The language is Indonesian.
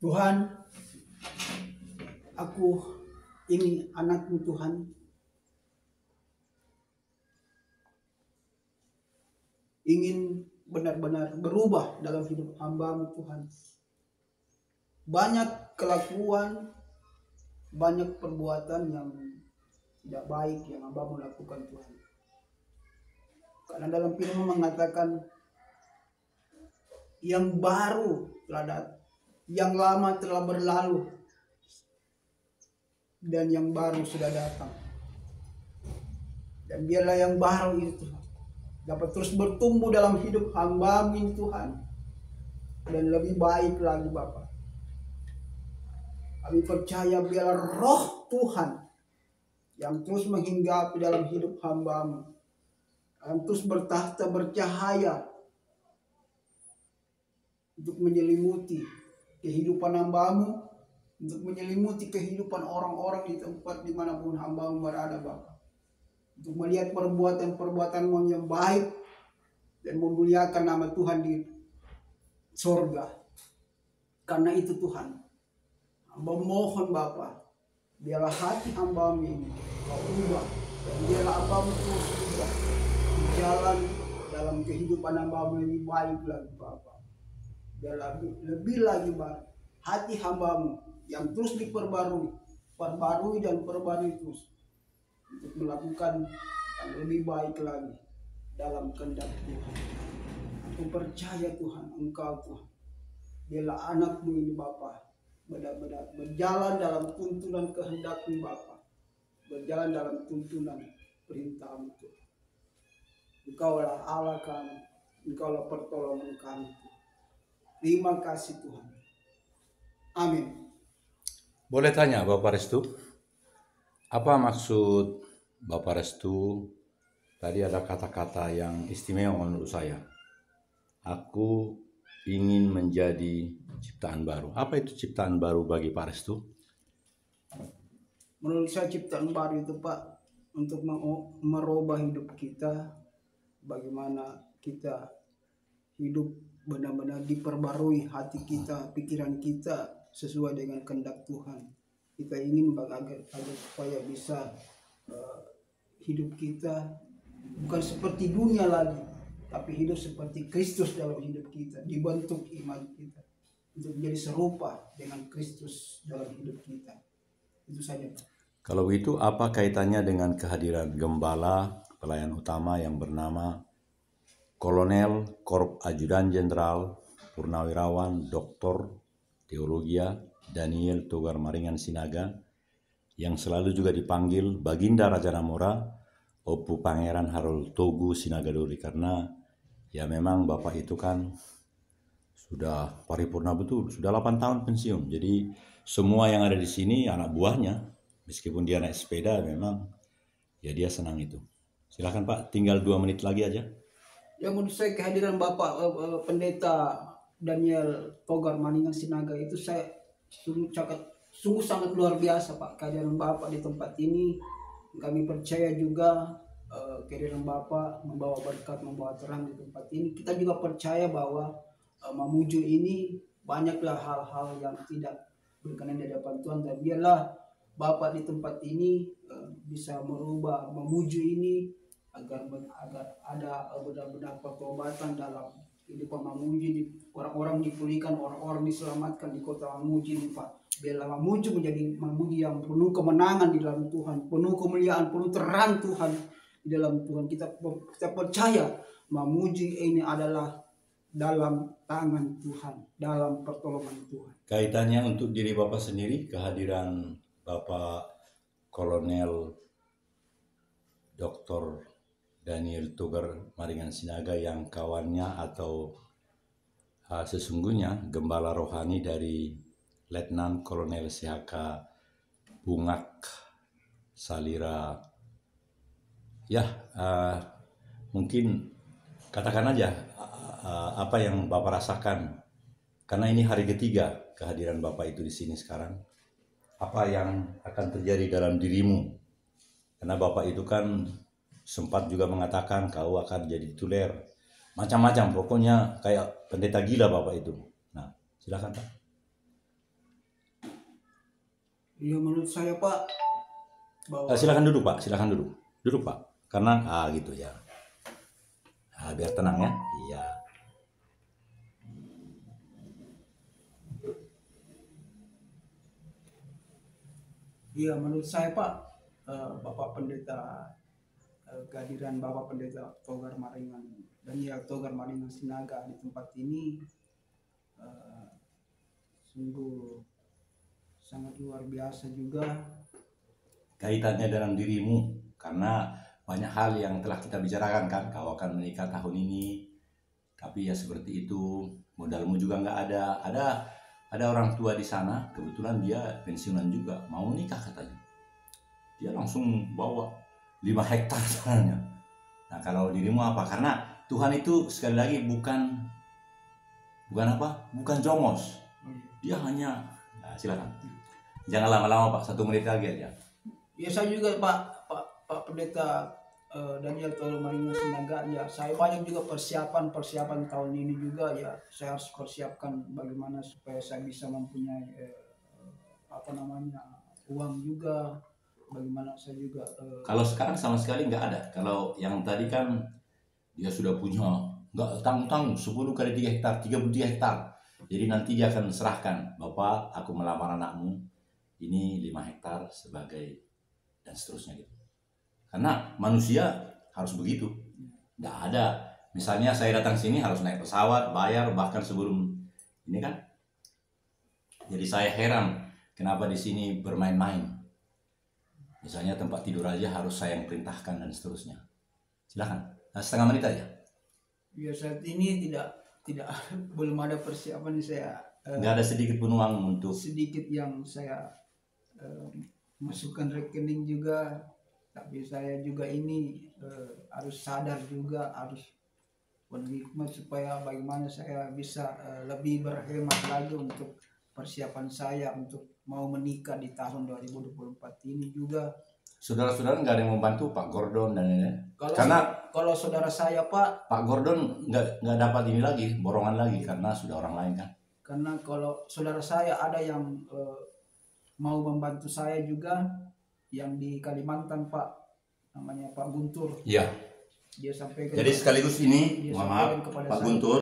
Tuhan, aku ini anak-Mu Tuhan. Ingin benar-benar berubah dalam hidup hamba-Mu Tuhan. Banyak kelakuan, banyak perbuatan yang tidak baik yang hamba-Mu lakukan Tuhan. Karena dalam firman mengatakan yang baru telah datang, yang lama telah berlalu, dan yang baru sudah datang. Dan biarlah yang baru itu dapat terus bertumbuh dalam hidup hamba-Mu Tuhan, dan lebih baik lagi Bapa. Kami percaya biarlah roh Tuhan yang terus menghinggapi dalam hidup hamba-Mu, yang terus bertahta bercahaya untuk menyelimuti kehidupan hamba-Mu, untuk menyelimuti kehidupan orang-orang di tempat dimanapun hamba-Mu berada Bapa. Untuk melihat perbuatan-perbuatan-Mu yang baik dan memuliakan nama Tuhan di sorga. Karena itu Tuhan, hamba mohon Bapa, biarlah hati hamba-Mu ini Kau ubah, dan biarlah hamba-Mu terus ubah, berjalan dalam kehidupan hamba-Mu lebih baik lagi Bapa. Biarlah lebih lagi baik hati hamba-Mu yang terus perbarui dan perbarui terus untuk melakukan yang lebih baik lagi dalam kehendak Tuhan. Aku percaya Tuhan, Engkau Tuhan, biarlah anak-Mu ini Bapa benar-benar berjalan dalam tuntunan kehendak-Mu Bapa, berjalan dalam tuntunan perintah-Mu Tuhan. Engkaulah Allah kami, Engkaulah pertolongan kami. Terima kasih Tuhan. Amin. Boleh tanya Bapak Restu, apa maksud Bapak Restu tadi ada kata-kata yang istimewa menurut saya. Aku ingin menjadi ciptaan baru. Apa itu ciptaan baru bagi Pak Restu? Menurut saya ciptaan baru itu Pak, untuk merubah hidup kita, bagaimana kita hidup benar-benar diperbarui hati kita, pikiran kita sesuai dengan kehendak Tuhan. Kita ingin agar supaya bisa hidup kita bukan seperti dunia lagi, tapi hidup seperti Kristus dalam hidup kita, dibentuk iman kita untuk menjadi serupa dengan Kristus dalam hidup kita. Itu saja Pak. Kalau begitu apa kaitannya dengan kehadiran gembala pelayan utama yang bernama Kolonel Korp Ajudan Jenderal Purnawirawan Dr. Teologia Daniel Togar Maringan Sinaga, yang selalu juga dipanggil Baginda Raja Namora Opu Pangeran Harold Togu Sinagadori, karena ya memang Bapak itu kan sudah paripurna betul, sudah 8 tahun pensiun. Jadi semua yang ada di sini anak buahnya, meskipun dia naik sepeda memang ya dia senang itu. Silakan Pak, tinggal 2 menit lagi aja. Ya menurut saya kehadiran Bapak Pendeta Daniel Togar Maningan Sinaga itu saya sungguh sangat luar biasa Pak. Kehadiran Bapak di tempat ini, kami percaya juga kehadiran Bapak membawa berkat, membawa terang di tempat ini. Kita juga percaya bahwa Mamuju ini banyaklah hal-hal yang tidak berkenan di hadapan Tuhan, dan biarlah Bapak di tempat ini bisa merubah Mamuju ini agar ada benar-benar pertobatan dalam kehidupan Mamuju ini. Orang-orang dipulihkan, orang-orang diselamatkan di kota Mamuju ini Pak. Biarlah Mamuju menjadi Mamuju yang penuh kemenangan di dalam Tuhan, penuh kemuliaan, penuh terang Tuhan di dalam Tuhan. Kita percaya Mamuju ini adalah dalam tangan Tuhan, dalam pertolongan Tuhan. Kaitannya untuk diri Bapak sendiri, kehadiran Bapak Kolonel Dr. Daniel Togar Maringan Sinaga yang kawannya atau sesungguhnya gembala rohani dari Letnan Kolonel CHK Bungak Salira. Ya, mungkin katakan aja apa yang Bapak rasakan, karena ini hari ketiga kehadiran Bapak itu di sini sekarang. Apa yang akan terjadi dalam dirimu? Karena Bapak itu kan sempat juga mengatakan kau akan jadi tituler, macam-macam, pokoknya kayak pendeta gila Bapak itu. Nah, silakan Pak. Ya menurut saya Pak bahwa Silakan duduk Pak, silakan duduk. Duduk Pak. Karena gitu ya. Biar tenang ya. Iya. iya menurut saya Pak Bapak Pendeta kehadiran Bapak Pendeta Togar Maringan dan ya Togar Maringan Sinaga di tempat ini eh, sungguh sangat luar biasa juga. Kaitannya dalam dirimu, karena banyak hal yang telah kita bicarakan kan, kau akan menikah tahun ini, tapi ya seperti itu, modalmu juga nggak ada. Ada orang tua di sana, kebetulan dia pensiunan juga, mau nikah katanya. Dia langsung bawa 5 hektar tanahnya. Nah kalau dirimu apa? Karena Tuhan itu sekali lagi bukan jongos. Dia hanya, nah, silakan. Jangan lama-lama Pak, 1 menit lagi aja. Ya saya juga Pak Pendeta Daniel Togar Maringan Sinaga ya saya banyak juga persiapan tahun ini juga ya saya harus persiapkan bagaimana supaya saya bisa mempunyai uang juga, bagaimana saya juga Kalau sekarang sama sekali nggak ada. Kalau yang tadi kan dia sudah punya, nggak tanggung-tanggung 10 kali 3 hektar, 33 hektar. Jadi nanti dia akan serahkan, Bapak aku melamar anakmu, ini 5 hektar sebagai dan seterusnya gitu. Karena manusia harus begitu. Nggak ada. Misalnya saya datang sini harus naik pesawat, bayar, bahkan sebelum ini kan. Jadi saya heran kenapa di sini bermain-main. Misalnya tempat tidur aja harus saya yang perintahkan dan seterusnya. Silakan. Nah, 1/2 menit aja. ya saat ini tidak belum ada persiapan saya Nggak ada sedikit pun uang untuk sedikit yang saya masukkan rekening juga, tapi saya juga ini harus sadar juga, harus berhikmat supaya bagaimana saya bisa lebih berhemat lagi untuk persiapan saya untuk mau menikah di tahun 2024 ini juga. saudara-saudara nggak ada yang membantu Pak Gordon dan lain-lain. Kalau Karena kalau saudara saya Pak, Pak Gordon nggak dapat ini lagi, borongan lagi karena sudah orang lain kan. karena kalau saudara saya ada yang mau membantu saya juga yang di Kalimantan Pak, namanya Pak Guntur. Iya. Dia sampaikan Jadi sekaligus ini, dia mohon maaf sampaikan kepada Pak saya. Guntur,